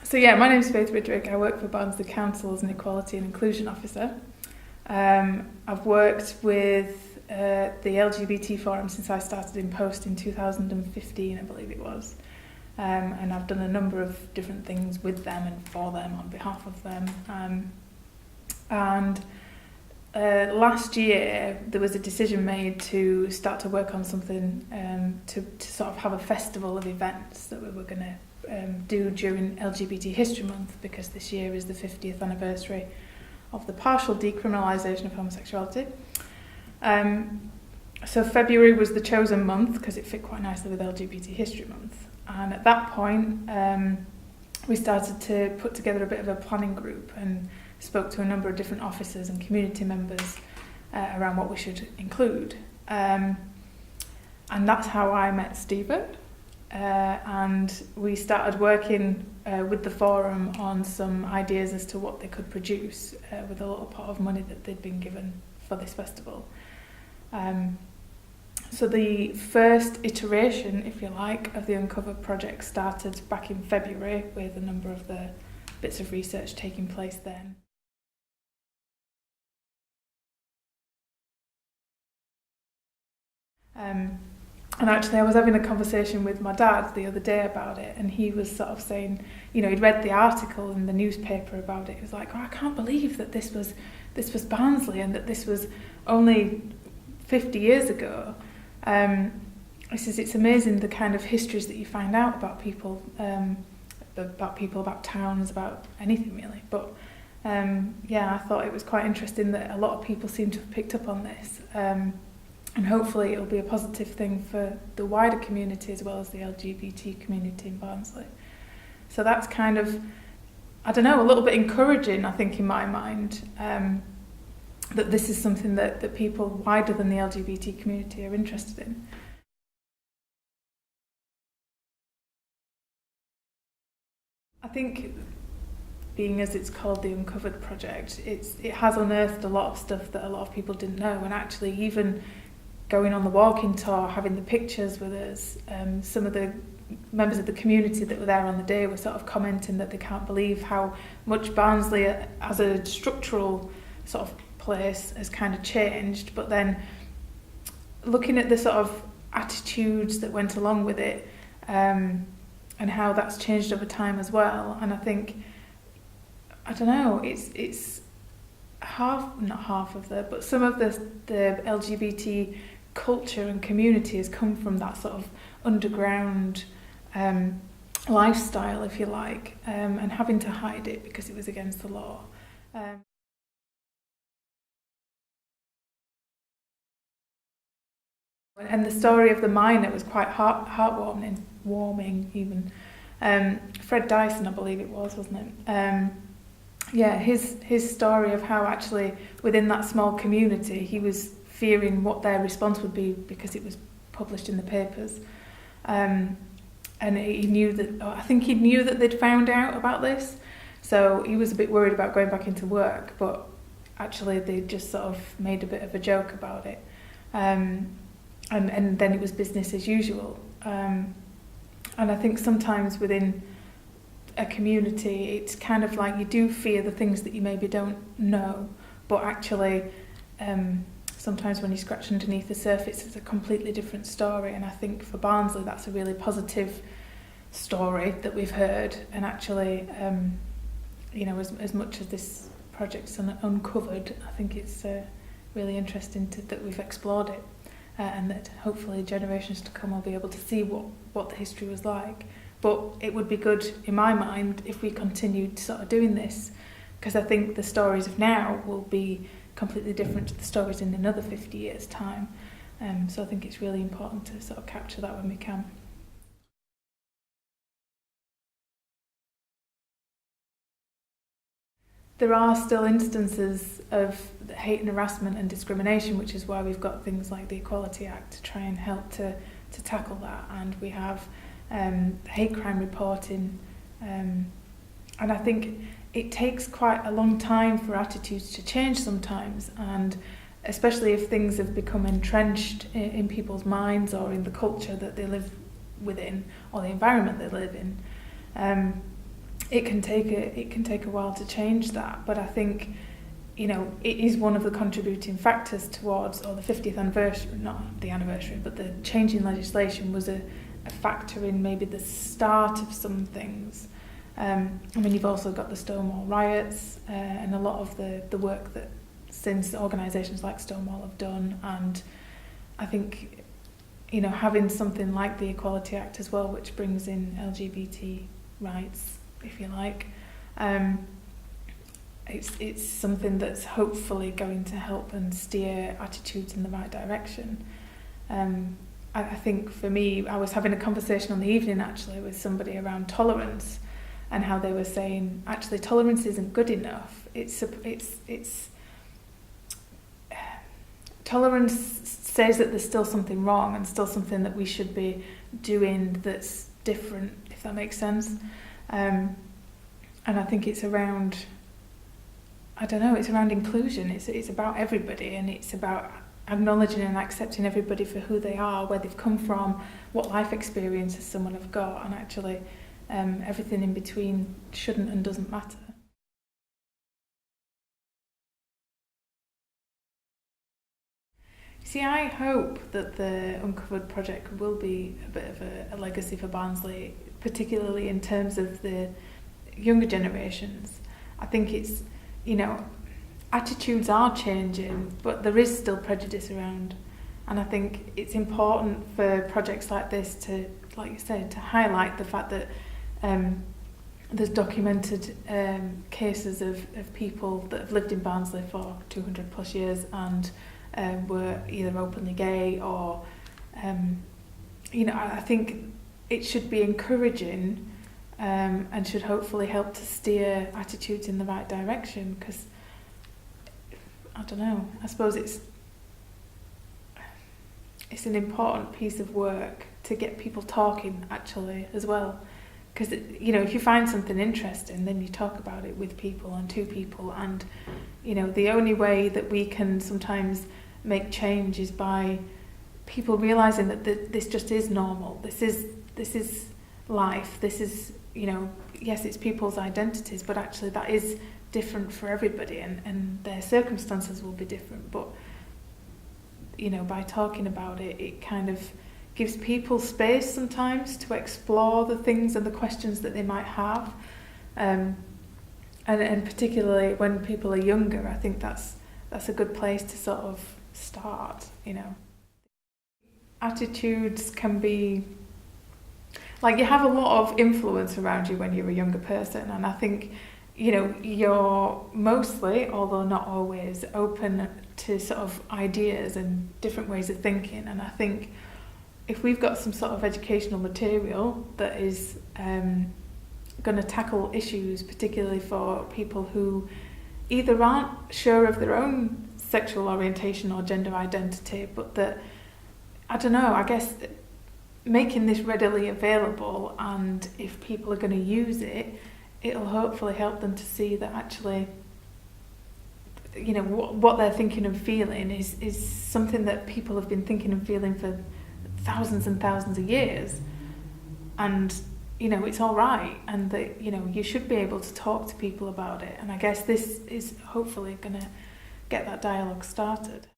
So yeah, my name's Faith Ridgwick. I work for Barnsley Council as an Equality and Inclusion Officer. I've worked with the LGBT Forum since I started in post in 2015, I believe it was. And I've done a number of different things with them and for them, on behalf of them. Last year, there was a decision made to start to work on something to sort of have a festival of events that we were going to do during LGBT History Month, because this year is the 50th anniversary of the partial decriminalisation of homosexuality. So February was the chosen month because it fit quite nicely with LGBT History Month. And at that point, we started to put together a bit of a planning group and spoke to a number of different officers and community members around what we should include. And that's how I met Stephen. And we started working with the forum on some ideas as to what they could produce with a little pot of money that they'd been given for this festival. So the first iteration, if you like, of the Uncover project started back in February, with a number of the bits of research taking place then. And actually I was having a conversation with my dad the other day about it, and he was sort of saying, you know, he'd read the article in the newspaper about it. He was like, oh, I can't believe that this was Barnsley and that this was only 50 years ago. He says it's amazing the kind of histories that you find out about people, about towns, about anything really. But yeah, I thought it was quite interesting that a lot of people seem to have picked up on this. And hopefully it'll be a positive thing for the wider community as well as the LGBT community in Barnsley. So that's kind of, I don't know, a little bit encouraging, I think, in my mind, that this is something that people wider than the LGBT community are interested in. I think, being as it's called the Uncovered Project, it has unearthed a lot of stuff that a lot of people didn't know, and actually even going on the walking tour, having the pictures with us, some of the members of the community that were there on the day were sort of commenting that they can't believe how much Barnsley as a structural sort of place has kind of changed, but then looking at the sort of attitudes that went along with it, and how that's changed over time as well. And I think, I don't know, it's not half of but some of the LGBT culture and community has come from that sort of underground lifestyle, if you like, and having to hide it because it was against the law. And the story of the miner was quite warming even. Fred Dyson, I believe it was, wasn't it? Yeah, his story of how actually within that small community he was fearing what their response would be because it was published in the papers. And he knew that, I think he knew that they'd found out about this, so he was a bit worried about going back into work, but actually they just sort of made a bit of a joke about it. And then it was business as usual. And I think sometimes within a community, it's kind of like you do fear the things that you maybe don't know, but actually sometimes when you scratch underneath the surface, it's a completely different story. And I think for Barnsley, that's a really positive story that we've heard. And actually, you know, as much as this project's uncovered, I think it's really interesting that we've explored it, and that hopefully generations to come will be able to see what the history was like. But it would be good, in my mind, if we continued sort of doing this, because I think the stories of now will be completely different to the stories in another 50 years' time. So I think it's really important to sort of capture that when we can. There are still instances of hate and harassment and discrimination, which is why we've got things like the Equality Act to try and help to tackle that. And we have hate crime reporting, and I think it takes quite a long time for attitudes to change sometimes, and especially if things have become entrenched in people's minds or in the culture that they live within or the environment they live in. it can take a while to change that. But I think, you know, it is one of the contributing factors towards, or the 50th anniversary, not the anniversary, but the change in legislation was a factor in maybe the start of some things. I mean, you've also got the Stonewall riots and a lot of the work that since organisations like Stonewall have done, and I think, you know, having something like the Equality Act as well, which brings in LGBT rights, if you like, it's something that's hopefully going to help and steer attitudes in the right direction. I think for me, I was having a conversation on the evening actually with somebody around tolerance, and how they were saying actually tolerance isn't good enough. Tolerance says that there's still something wrong and still something that we should be doing that's different, if that makes sense. And I think it's around, I don't know, it's around inclusion. It's about everybody, and it's about acknowledging and accepting everybody for who they are, where they've come from, what life experiences someone have got, and actually everything in between shouldn't and doesn't matter. See, I hope that the Uncovered project will be a bit of a legacy for Barnsley, particularly in terms of the younger generations. I think it's, you know, attitudes are changing, but there is still prejudice around. And I think it's important for projects like this to, like you said, to highlight the fact that there's documented cases of people that have lived in Barnsley for 200 plus years and were either openly gay or, you know, I think it should be encouraging and should hopefully help to steer attitudes in the right direction, because, I don't know, I suppose it's an important piece of work to get people talking actually as well. Because, you know, if you find something interesting, then you talk about it with people and to people. And, you know, the only way that we can sometimes make change is by people realising that this just is normal. This is life. This is, you know, yes, it's people's identities, but actually that is different for everybody, and their circumstances will be different. But, you know, by talking about it, it kind of gives people space sometimes to explore the things and the questions that they might have, and particularly when people are younger, I think that's a good place to sort of start. You know, attitudes can be like, you have a lot of influence around you when you're a younger person, and I think, you know, you're mostly, although not always, open to sort of ideas and different ways of thinking. And I think if we've got some sort of educational material that is going to tackle issues, particularly for people who either aren't sure of their own sexual orientation or gender identity, but that, I don't know, I guess making this readily available, and if people are going to use it, it'll hopefully help them to see that actually, you know, what they're thinking and feeling is something that people have been thinking and feeling for thousands and thousands of years, and, you know, it's all right, and that, you know, you should be able to talk to people about it. And I guess this is hopefully going to get that dialogue started.